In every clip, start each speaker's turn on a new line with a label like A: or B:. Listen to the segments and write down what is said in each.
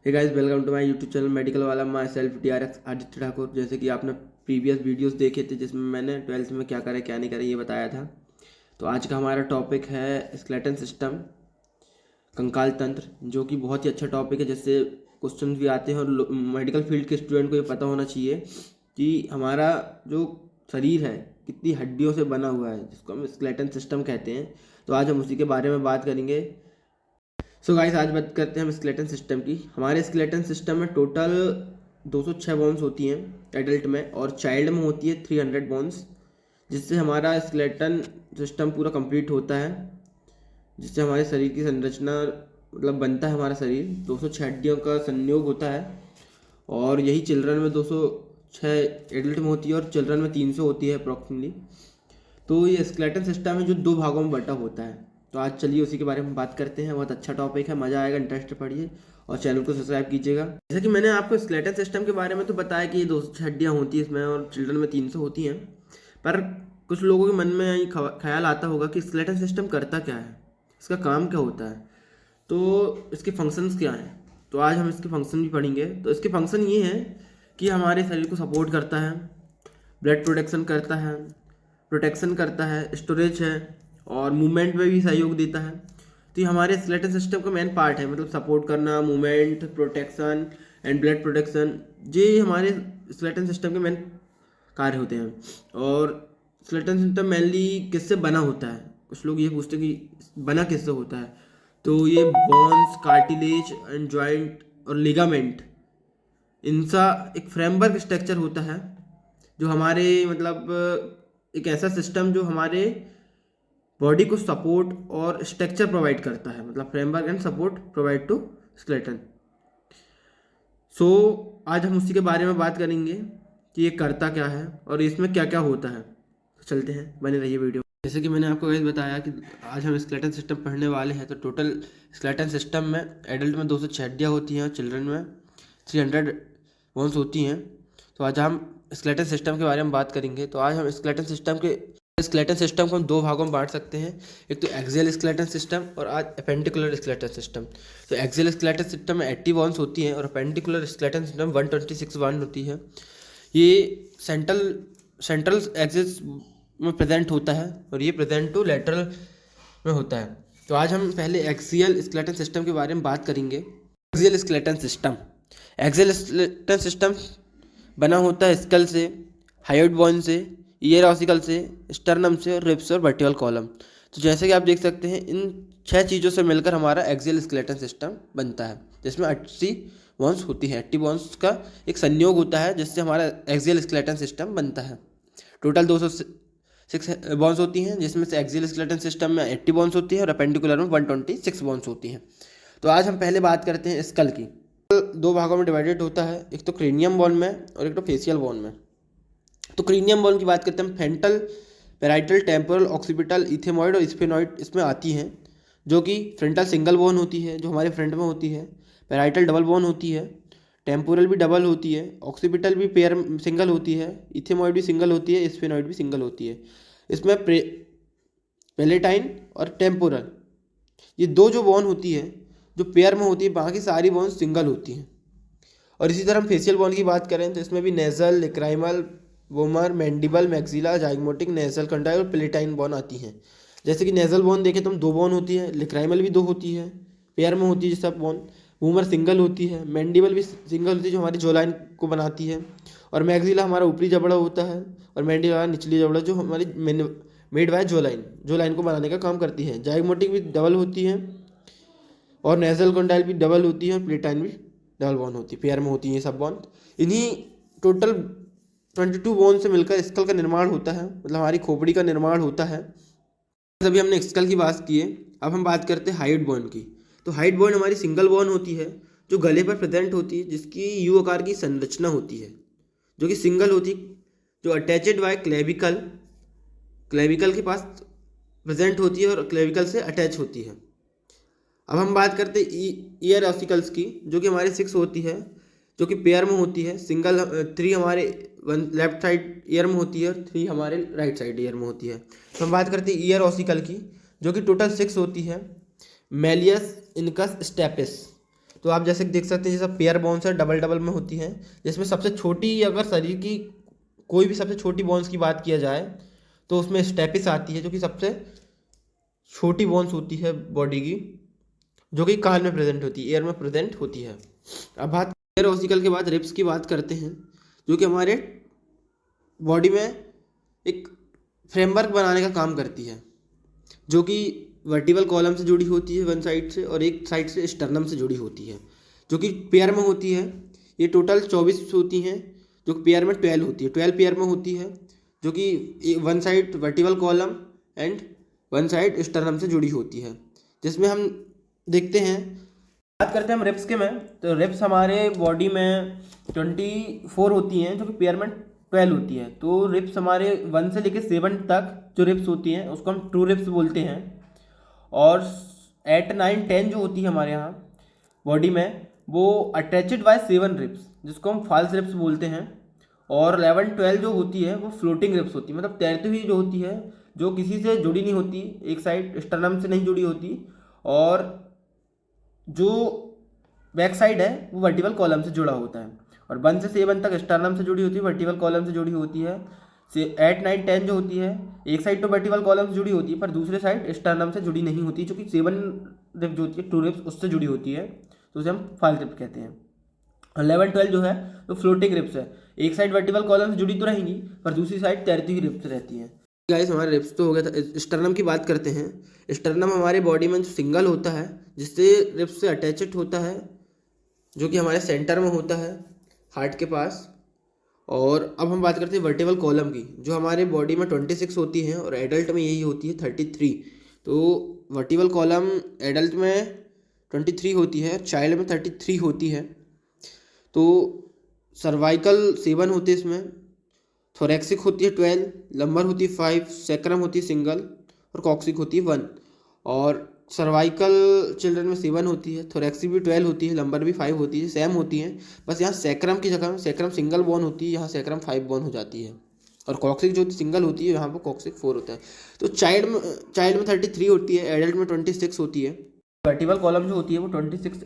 A: Hey guys, welcome to my YouTube channel medical वाला। Myself DRX Aditya Thakur. जैसे कि आपने प्रीवियस वीडियोस देखे थे जिसमें मैंने 12th में क्या करें क्या नहीं करें ये बताया था। तो आज का हमारा टॉपिक है स्केलेटन सिस्टम, कंकाल तंत्र, जो कि बहुत ही अच्छा टॉपिक है। जिससे क्वेश्चन भी आते हैं और मेडिकल फील्ड के स्टूडेंट को ये पता होना चाहिए कि हमारा जो शरीर है कितनी हड्डियों से बना हुआ है, जिसको हम स्केलेटन सिस्टम कहते हैं। तो आज हम उसी के बारे में बात करेंगे। सो गाइस, आज बात करते हैं हम स्केलेटन सिस्टम की। हमारे स्केलेटन सिस्टम में टोटल 206 बोन्स होती हैं एडल्ट में, और चाइल्ड में होती है 300 बोन्स, जिससे हमारा स्केलेटन सिस्टम पूरा कंप्लीट होता है, जिससे हमारे शरीर की संरचना मतलब बनता है। हमारा शरीर 206 हड्डियों का संयोग होता है, और यही चिल्ड्रन में 206 एडल्ट में होती है, और चिल्ड्रन में 300 होती है अप्रॉक्सीमेटली। तो ये स्केलेटन सिस्टम है जो 2 भागों में बटा होता है। तो आज चलिए उसी के बारे में बात करते हैं। बहुत अच्छा टॉपिक है, मज़ा आएगा, इंटरेस्ट पढ़िए और चैनल को सब्सक्राइब ख्याल जैसे कि मैंने आपको स्केलेटन सिस्टम के बारे में तो बताया कि ये 206 हड्डियाँ होती हैं इसमें, और चिल्ड्रन में 300 होती हैं। पर कुछ लोगों के मन में ये ख्याल आता होगा कि स्केलेटन सिस्टम करता क्या है, इसका काम क्या होता है, तो इसके फंक्शंस क्या हैं। तो आज हम इसके फंक्शन भी पढ़ेंगे। तो इसके फंक्शन ये हैं कि हमारे शरीर को सपोर्ट करता है, ब्लड प्रोटेक्शन करता है, स्टोरेज है, और मूवमेंट में भी सहयोग देता है। तो ये हमारे स्केलेटन सिस्टम का मेन पार्ट है, मतलब सपोर्ट करना, movement, protection and blood protection, ये हमारे स्केलेटन सिस्टम के मेन कार्य होते हैं। और स्केलेटन सिस्टम मेनली किससे बना होता है, कुछ लोग ये पूछते हैं कि बना किससे होता है। तो ये बोन्स, कार्टिलेज एंड जॉइंट और लिगामेंट, इनका एक फ्रेमवर्क स्ट्रक्चर होता है, जो हमारे मतलब एक ऐसा सिस्टम जो हमारे बॉडी को सपोर्ट और स्ट्रक्चर प्रोवाइड करता है, मतलब framework and support provide to skeleton. So आज हम उसी के बारे में बात करेंगे कि ये करता क्या है और इसमें क्या क्या होता है। तो चलते हैं, बने रहिए वीडियो। जैसे कि मैंने आपको वैसे बताया कि आज हम स्केलेटन सिस्टम पढ़ने वाले हैं। तो टोटल स्केलेटन सिस्टम में एडल्ट में 206 हड्डियाँ होती हैं, चिल्ड्रन में 300 बोन्स होती हैं। तो आज हम स्केलेटन सिस्टम के बारे में बात करेंगे। तो आज हम स्केलेटन सिस्टम को हम 2 भागों में बांट सकते हैं, एक तो एक्सियल स्केलेटन सिस्टम और आज एपेंडिकुलर स्केलेटन सिस्टम। तो एक्सियल स्केलेटन सिस्टम में 80 बोन्स होती हैं, और एपेंडिकुलर स्केलेटन सिस्टम 126 बोन्स होती है। ये सेंट्रल एक्सिस में प्रेजेंट होता है, और ये प्रेजेंट टू लेटरल में होता है। तो आज हम पहले एक्सियल स्केलेटन सिस्टम के बारे में बात करेंगे। एक्सियल स्केलेटन सिस्टम बना होता है स्कल से, हायोइड बोन से, ईयर ऑसिकल से, स्टर्नम से, रिब्स और वर्टिकल कॉलम। तो जैसे कि आप देख सकते हैं, इन 6 चीज़ों से मिलकर हमारा एक्सियल स्केलेटन सिस्टम बनता है, जिसमें 80 बोन्स होती है। 80 बोन्स का एक संयोग होता है, जिससे हमारा एक्सियल स्केलेटन सिस्टम बनता है। टोटल 206 बोन्स होती हैं, जिसमें से एक्सियल स्केलेटन सिस्टम में 80 बोन्स होती है और एपेंडिकुलर में 126 बोन्स होती हैं। तो आज हम पहले बात करते हैं स्कल की। 2 भागों में डिवाइडेड होता है, एक तो क्रेनियम बोन में और एक तो फेशियल बोन में। तो क्रेनियम बोन की बात करते हैं, फ्रंटल, पैराइटल, टेम्पोरल, ऑक्सीपिटल, इथेमॉइड और स्फेनॉइड इसमें आती हैं, जो कि फ्रंटल सिंगल बोन होती है, जो हमारे फ्रंट में होती है। पैराइटल डबल बोन होती है, टेम्पोरल भी डबल होती है, ऑक्सीपिटल भी पेयर सिंगल होती है, इथेमॉइड भी सिंगल होती है, स्फेनॉइड भी सिंगल होती है। इसमें पैलेटाइन और टेम्पोरल, ये 2 जो बोन होती है जो पेयर में होती है, बाकी सारी बोन सिंगल होती हैं। और इसी तरह हम फेशियल बोन की बात करें तो इसमें भी nasal, lacrimal, vomer, mandible, maxilla, zygomatic, nasal condyle और प्लेटाइन बोन आती हैं। जैसे कि नेजल बोन देखें तो हम 2 बोन होती है, लेक्राइमल भी 2 होती है, पेयर में होती है सब बोन। वोमर सिंगल होती है, मैंडिबल भी सिंगल होती है, जो हमारी जोलाइन को बनाती है। और मैक्सिला हमारा ऊपरी जबड़ा होता है, और मैंडिबल हमारा निचली जबड़ा, जो हमारी मेड बाय जोलाइन को बनाने का काम करती है। जाइगमोटिक भी डबल होती है, और नेजल कंडाइल भी डबल होती है, और प्लेटाइन भी डबल बोन होती है, पेयर में होती है ये सब बोन। इन्हीं टोटल 22 बोन से मिलकर स्कल का निर्माण होता है, मतलब हमारी खोपड़ी का निर्माण होता है। अभी हमने स्कल की बात की है, अब हम बात करते हैं हाइड बोन की। तो हाइड बोन हमारी सिंगल बोन होती है, जो गले पर प्रेजेंट होती है, जिसकी यू आकार की संरचना होती है, जो कि सिंगल होती, जो अटैचड बाय क्लेविकल के पास प्रेजेंट होती है और क्लेविकल से अटैच होती है। अब हम बात करते हैं ईयर ऑसिकल्स की, जो कि हमारे 6 होती है, जो कि पेयर में होती है। 3 हमारे लेफ्ट साइड ईयर में होती है और 3 हमारे राइट साइड ईयर में होती है। तो हम बात करते हैं ईयर ऑसिकल की, जो कि टोटल 6 होती है। Malleus, incus, stapes. तो आप जैसे देख सकते हैं, जैसे पेयर बोन्स है डबल डबल में होती हैं, जिसमें सबसे छोटी, अगर शरीर की कोई भी सबसे छोटी बोन्स की बात किया जाए तो उसमें स्टेपिस आती है, जो कि सबसे छोटी बोन्स होती है बॉडी की, जो कि कान में प्रेजेंट होती है, ईयर में प्रेजेंट होती है। अब बात ईयर ऑसिकल के बाद रिब्स की बात करते हैं, जो कि हमारे बॉडी में एक फ्रेमवर्क बनाने का काम करती है, जो कि वर्टिकल कॉलम से जुड़ी होती है वन साइड से, और एक साइड से स्टर्नम से जुड़ी होती है, जो कि पेयर में होती है। ये टोटल 24 होती हैं, जो कि पेयर में 12 होती है, 12 पेयर में होती है, जो कि one side vertical column and one side sternum से जुड़ी होती है। जिसमें हम देखते हैं, बात करते हैं हम रिब्स के में, तो रिब्स हमारे बॉडी में 24 होती हैं, जो कि पेयर में 12 होती है। तो रिब्स हमारे 1 से लेकर 7 तक जो रिब्स होती हैं उसको हम ट्रू रिब्स बोलते हैं, और 8, 9, 10 जो होती है हमारे यहाँ बॉडी में, वो अटैचड बाय 7 रिब्स, जिसको हम फॉल्स रिब्स बोलते हैं। और 11, 12 जो होती है वो फ्लोटिंग रिब्स होती है, मतलब तैरती हुई जो होती है, जो किसी से जुड़ी नहीं होती, एक साइड स्टर्नम से नहीं जुड़ी होती, और जो बैक साइड है वो वर्टिकल कॉलम से जुड़ा होता है। और 1 से 7 तक स्टर्नम से जुड़ी होती है, वर्टिकल कॉलम से जुड़ी होती है। से 8, 9, 10 जो होती है, एक साइड तो वर्टिकल कॉलम से जुड़ी होती है, पर दूसरे साइड स्टर्नम से जुड़ी नहीं होती, जो कि 7 रिब्स जो होती है, 2 रिब्स उससे जुड़ी होती है, तो उसे हम फॉल्स रिब्स कहते हैं। 11, 12 जो है तो फ्लोटिंग रिब्स है, एक साइड वर्टिकल कॉलम से जुड़ी तो रहेंगी, पर दूसरी साइड तैरती हुई रिब्स रहती हैं। गाइस, हमारे रिब्स तो हो गया था। स्टर्नम की बात करते हैं। स्टर्नम हमारे बॉडी में जो सिंगल होता है, जिससे रिब्स से अटैचड होता है, जो कि हमारे सेंटर में होता है, हार्ट के पास। और अब हम बात करते हैं वर्टिकल कॉलम की, जो हमारे बॉडी में 26 होती हैं, और एडल्ट में यही होती है 33। तो वर्टिकल कॉलम एडल्ट में 23 होती है, चाइल्ड में 33 होती है। तो सर्वाइकल 7 होते हैं इसमें, थोरैक्सिक होती है 12, लंबर होती है 5, सैक्रम होती है सिंगल, और कॉक्सिक होती है 1। और सर्वाइकल चिल्ड्रन में 7 होती है, थोरैक्सिक भी 12 होती है, लंबर भी 5 होती है, सेम होती है। बस यहाँ सैक्रम की जगह सैक्रम सिंगल बोन होती है, यहाँ सैक्रम 5 बोन हो जाती है। और कॉक्सिक जो सिंगल होती है, यहाँ पर कॉक्सिक 4 होता है। तो चाइल्ड में 33 होती है, एडल्ट में 26 होती है। वर्टिकल कॉलम जो होती है वो 26,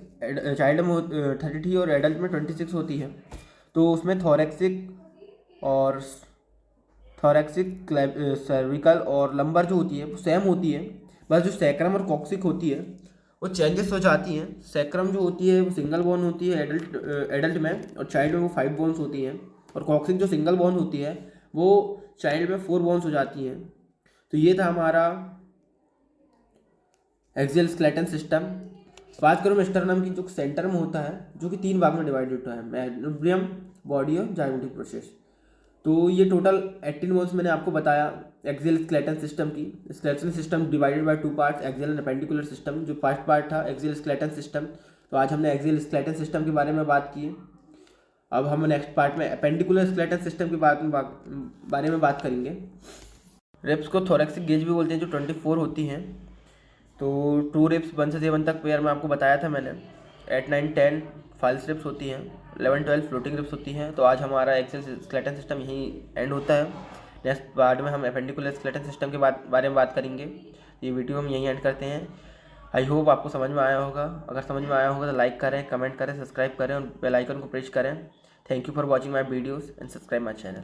A: चाइल्ड में 33 और एडल्ट में 26 होती है। तो उसमें थोरैक्सिक, सर्विकल और लंबर जो होती है वो सेम होती है। बस जो सैक्रम और कॉक्सिक होती है वो चेंजेस हो जाती हैं। सैक्रम जो होती है वो सिंगल बोन होती है एडल्ट में, और चाइल्ड में वो 5 बोन्स होती हैं। और कॉक्सिक जो सिंगल बोन होती है वो चाइल्ड में 4 बोन्स हो जाती हैं। तो ये था हमारा एक्सियल स्केलेटन सिस्टम। बात करूँ मैं स्टर्नम की, जो सेंटर में होता है, जो कि 3 भाग में डिवाइडेड होता है, मेनिब्रियम, बॉडी और जाइगोटिक प्रोसेस। तो ये टोटल 18 बोन्स मैंने आपको बताया एक्सियल स्केलेटन सिस्टम की। Skeleton system divided by 2 parts, axial and appendicular system. जो फर्स्ट पार्ट था एक्सियल स्केलेटन सिस्टम, तो आज हमने एक्सियल स्केलेटन सिस्टम के बारे में बात की। अब हम नेक्स्ट पार्ट में अपेंडिकुलर स्केलेटन सिस्टम के बारे में बात करेंगे। रिब्स को थोरैक्सिक गेज भी बोलते हैं, जो 24 होती हैं। तो 2 रिब्स 1 से 7 तक पेयर में आपको बताया था मैंने। 8, 9, 10 फॉल्स रिब्स होती हैं, 11, 12 फ्लोटिंग रिब्स होती हैं। तो आज हमारा एक्सियल स्केलेटन सिस्टम यहीं एंड होता है। नेक्स्ट पार्ट में हम अपेंडिकुलर स्केलेटन सिस्टम के बारे में बात करेंगे। ये वीडियो हम यहीं एंड करते हैं। आई होप आपको समझ में आया होगा। अगर समझ में आया होगा तो लाइक करें, कमेंट करें, सब्सक्राइब करें और बेल आइकन को प्रेस करें। Thank you for watching my videos and subscribe my channel.